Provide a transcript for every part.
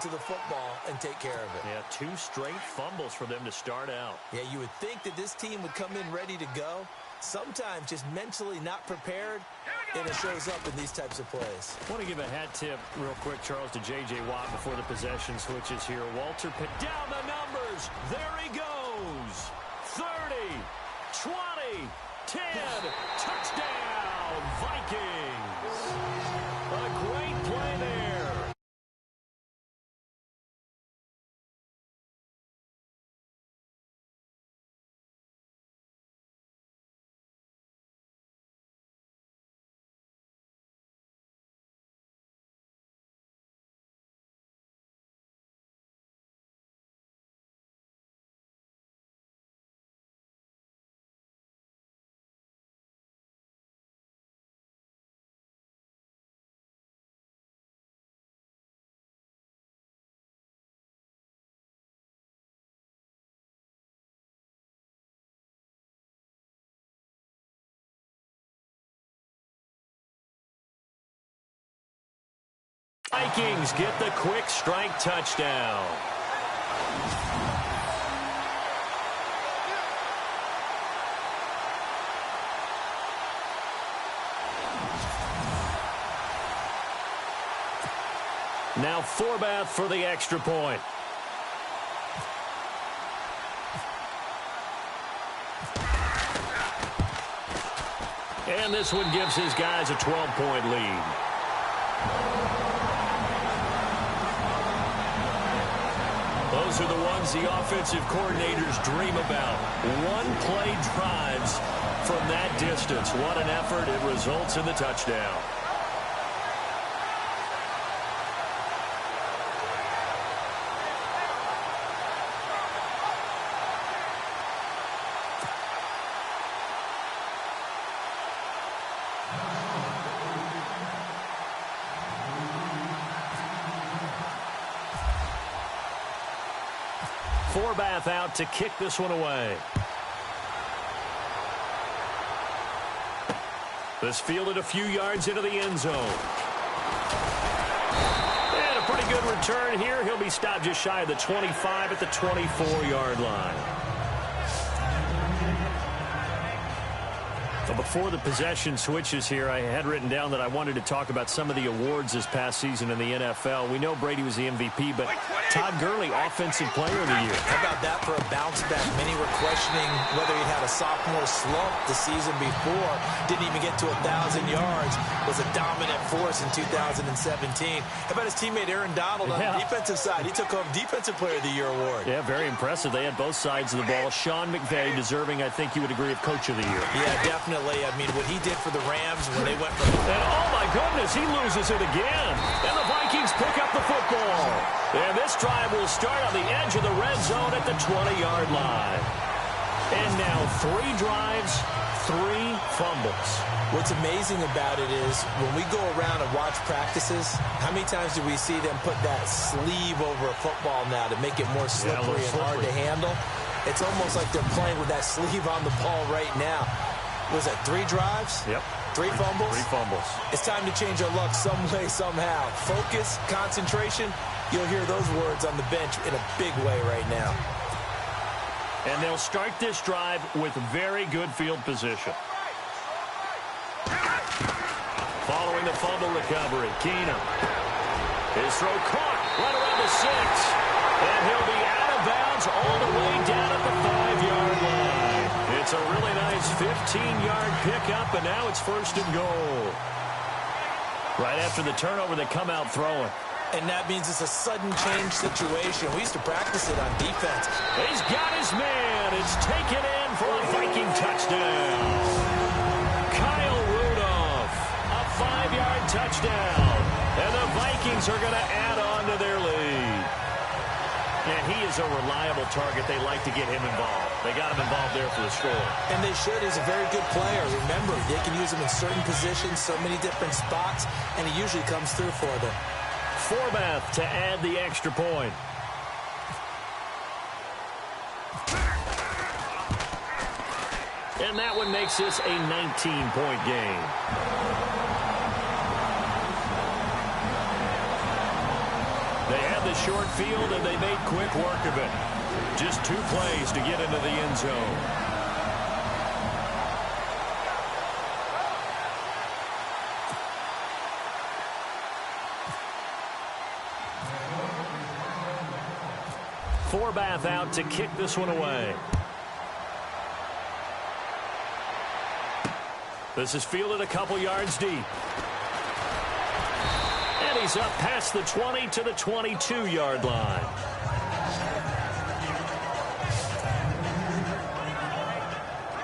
to the football and take care of it. Yeah, 2 straight fumbles for them to start out. Yeah, you would think that this team would come in ready to go. Sometimes just mentally not prepared, and it shows up in these types of plays. I want to give a hat tip real quick, Charles, to J.J. Watt before the possession switches here. Walter put down the numbers. There he goes. 30, 20, 10, touchdown, Vikings. A great play there. Vikings get the quick strike touchdown. Now Forbath for the extra point. And this one gives his guys a 12-point lead. Those are the ones the offensive coordinators dream about. One-play drives from that distance. What an effort. It results in the touchdown. Forbath out to kick this one away. This fielded a few yards into the end zone. And a pretty good return here. He'll be stopped just shy of the 25 at the 24-yard line. So before the possession switches here, I had written down that I wanted to talk about some of the awards this past season in the NFL. We know Brady was the MVP, but Todd Gurley, Offensive Player of the Year. How about that for a bounce back? Many were questioning whether he'd had a sophomore slump the season before. Didn't even get to 1,000 yards. Was a dominant force in 2017. How about his teammate Aaron Donald on the defensive side? He took home Defensive Player of the Year award. Yeah, very impressive. They had both sides of the ball. Sean McVay deserving, I think you would agree, of Coach of the Year. Yeah, definitely. I mean, what he did for the Rams when they went from... And oh, my goodness, he loses it again. And the Vikings pick up the football. And this drive will start on the edge of the red zone at the 20-yard line. And now 3 drives, 3 fumbles. What's amazing about it is when we go around and watch practices, how many times do we see them put that sleeve over a football now to make it more slippery and hard to handle? It's almost like they're playing with that sleeve on the ball right now. Was that 3 drives? Yep. 3 fumbles? 3 fumbles. It's time to change our luck some way, somehow. Focus, concentration, you'll hear those words on the bench in a big way right now. And they'll start this drive with very good field position. Following the fumble recovery, Keenum. His throw caught right around the 6. And he'll be out of bounds all the way down at the 5-yard line. It's a really nice 15-yard pickup, and now it's 1st and goal. Right after the turnover, they come out throwing. And that means it's a sudden change situation. We used to practice it on defense. He's got his man. It's taken in for a Viking touchdown. Kyle Rudolph, a 5-yard touchdown. And the Vikings are going to add on to their lead. And he is a reliable target. They like to get him involved. They got him involved there for the score. And they should. He's a very good player. Remember, they can use him in certain positions, so many different spots, and he usually comes through for them. Forbath to add the extra point. And that one makes this a 19-point game. They have the the short field, and they made quick work of it. Just 2 plays to get into the end zone. Forbath out to kick this one away. This is fielded a couple yards deep. And he's up past the 20 to the 22-yard line.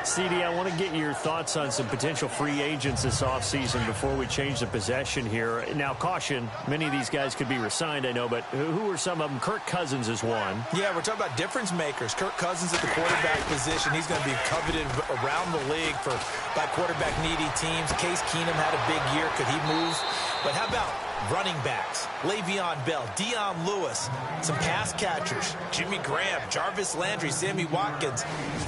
CD, I want to get your thoughts on some potential free agents this offseason before we change the possession here. Now, caution, many of these guys could be re-signed, I know, but who are some of them? Kirk Cousins is one. Yeah, we're talking about difference makers. Kirk Cousins at the quarterback position. He's going to be coveted around the league by quarterback-needy teams. Case Keenum had a big year. Could he move? But how about running backs? Le'Veon Bell, Dion Lewis, some pass catchers, Jimmy Graham, Jarvis Landry, Sammy Watkins.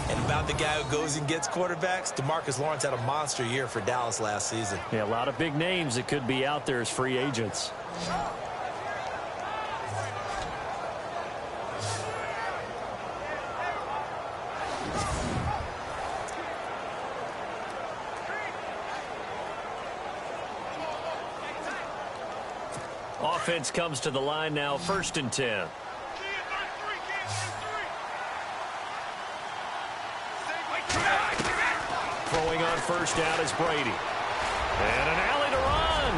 And about the guy who goes and gets quarterbacks, DeMarcus Lawrence had a monster year for Dallas last season. Yeah, a lot of big names that could be out there as free agents. Offense comes to the line now, 1st and 10. Throwing on first down is Brady. And an alley to run.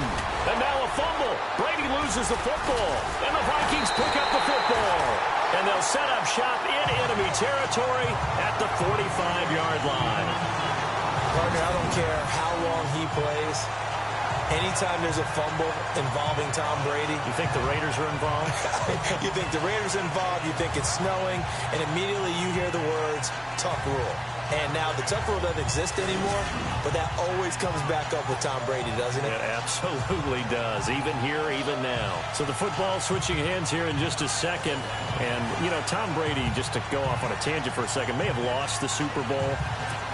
And now a fumble. Brady loses the football. And the Vikings pick up the football. And they'll set up shop in enemy territory at the 45-yard line. Partner, I don't care how long he plays. Anytime there's a fumble involving Tom Brady. You think the Raiders are involved? You think the Raiders are involved, you think it's snowing, and immediately you hear the words, tough rule. And now the tough rule doesn't exist anymore, but that always comes back up with Tom Brady, doesn't it? It absolutely does, even here, even now. So the football switching hands here in just a second. And, you know, Tom Brady, just to go off on a tangent for a second, may have lost the Super Bowl,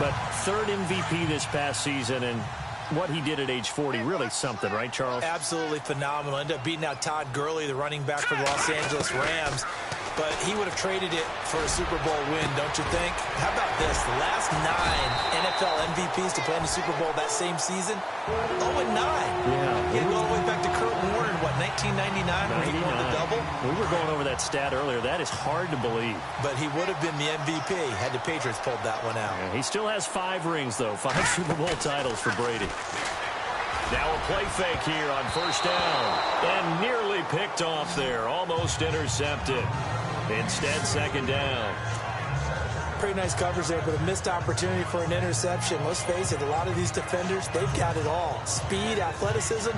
but 3rd MVP this past season, and what he did at age 40, really something, right, Charles? Absolutely phenomenal. Ended up beating out Todd Gurley, the running back for the Los Angeles Rams. But he would have traded it for a Super Bowl win, don't you think? How about this? The last 9 NFL MVPs to play in the Super Bowl that same season, 0-9. Yeah. You go all the way back to Kurt Warner in, what, 1999 when he won the double? We were going over that stat earlier. That is hard to believe. But he would have been the MVP had the Patriots pulled that one out. Yeah, he still has 5 rings, though. 5 Super Bowl titles for Brady. Now a play fake here on first down. And nearly picked off there. Almost intercepted. Instead, 2nd down. Pretty nice covers there, but a missed opportunity for an interception. Let's face it, a lot of these defenders, they've got it all. Speed, athleticism,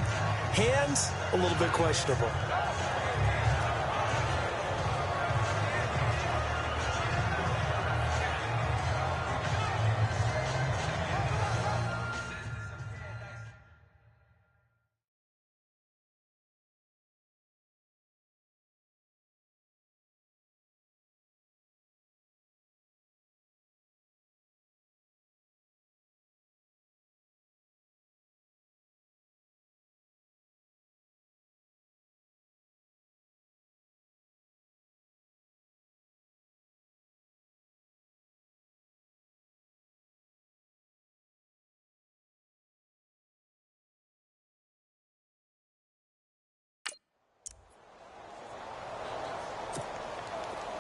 hands, a little bit questionable.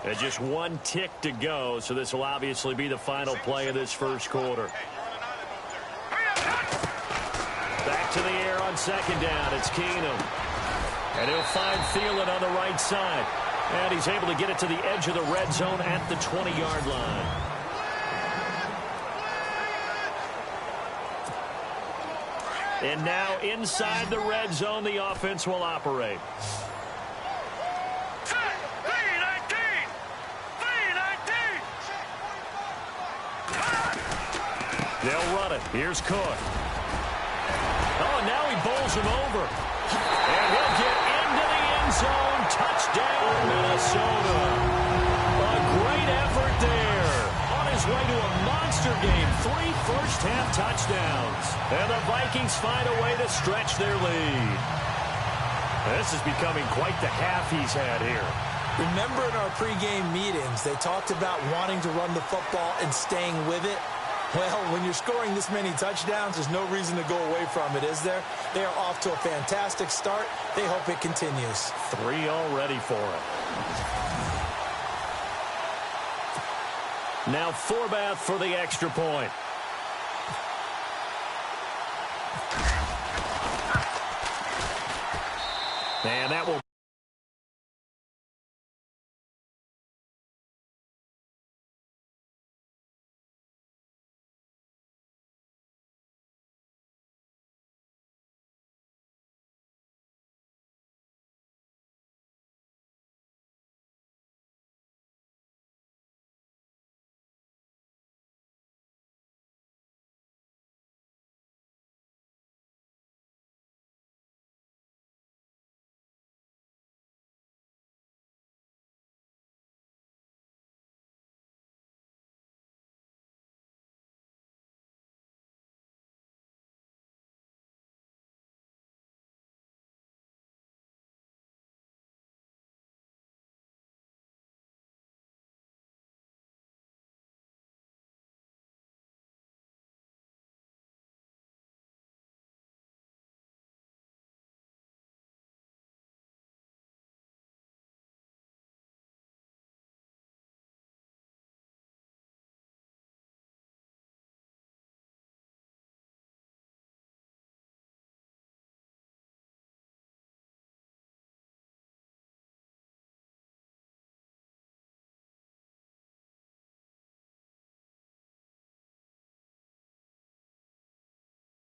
And just 1 tick to go, so this will obviously be the final play of this first quarter. Back to the air on 2nd down. It's Keenum. And he'll find Thielen on the right side. And he's able to get it to the edge of the red zone at the 20-yard line. And now inside the red zone, the offense will operate. They'll run it. Here's Cook. Oh, now he bowls him over. And he'll get into the end zone. Touchdown, Minnesota. A great effort there. On his way to a monster game. 3 first-half touchdowns. And the Vikings find a way to stretch their lead. This is becoming quite the half he's had here. Remember in our pregame meetings, they talked about wanting to run the football and staying with it? Well, when you're scoring this many touchdowns, there's no reason to go away from it, is there? They are off to a fantastic start. They hope it continues. 3 already for him. Now Forbath for the extra point. And that will...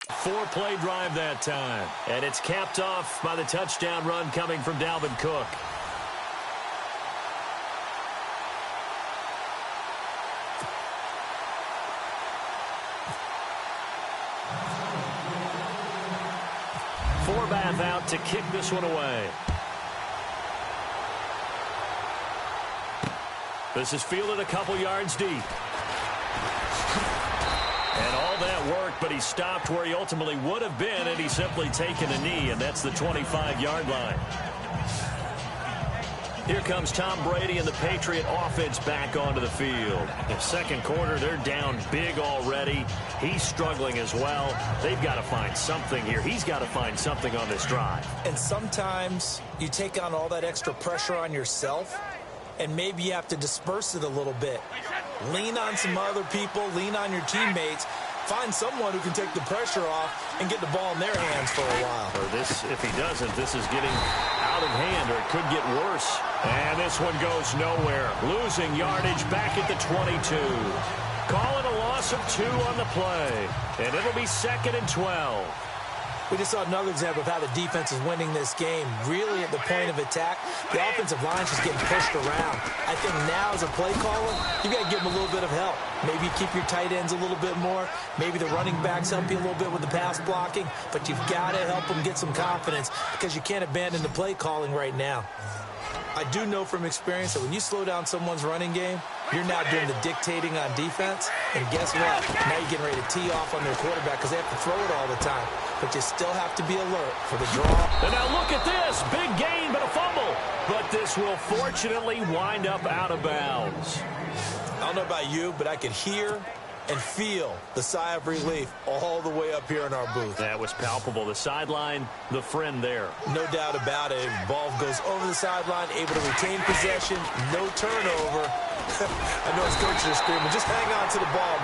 Four-play drive that time. And it's capped off by the touchdown run coming from Dalvin Cook. Forbath out to kick this one away. This is fielded a couple yards deep. And all that worked, but he stopped where he ultimately would have been had he simply taken a knee, and that's the 25-yard line. Here comes Tom Brady and the Patriot offense back onto the field. In second quarter, they're down big already. He's struggling as well. They've got to find something here. He's got to find something on this drive. And sometimes you take on all that extra pressure on yourself, and maybe you have to disperse it a little bit. Lean on some other people, lean on your teammates, find someone who can take the pressure off and get the ball in their hands for a while. Or this, if he doesn't, this is getting out of hand, or it could get worse. And this one goes nowhere. Losing yardage back at the 22. Call it a loss of 2 on the play. And it'll be 2nd and 12. We just saw another example of how the defense is winning this game. Really at the point of attack, the offensive line's just getting pushed around. I think now as a play caller, you got to give them a little bit of help. Maybe keep your tight ends a little bit more. Maybe the running backs help you a little bit with the pass blocking. But you've got to help them get some confidence because you can't abandon the play calling right now. I do know from experience that when you slow down someone's running game, you're now doing the dictating on defense. And guess what? Now you're getting ready to tee off on their quarterback because they have to throw it all the time. But you still have to be alert for the draw. And now look at this. Big gain, but a fumble. But this will fortunately wind up out of bounds. I don't know about you, but I could hear and feel the sigh of relief all the way up here in our booth. That was palpable. The sideline, the friend there. No doubt about it. Ball goes over the sideline, able to retain possession, no turnover. I know his coaches are screaming, just hang on to the ball,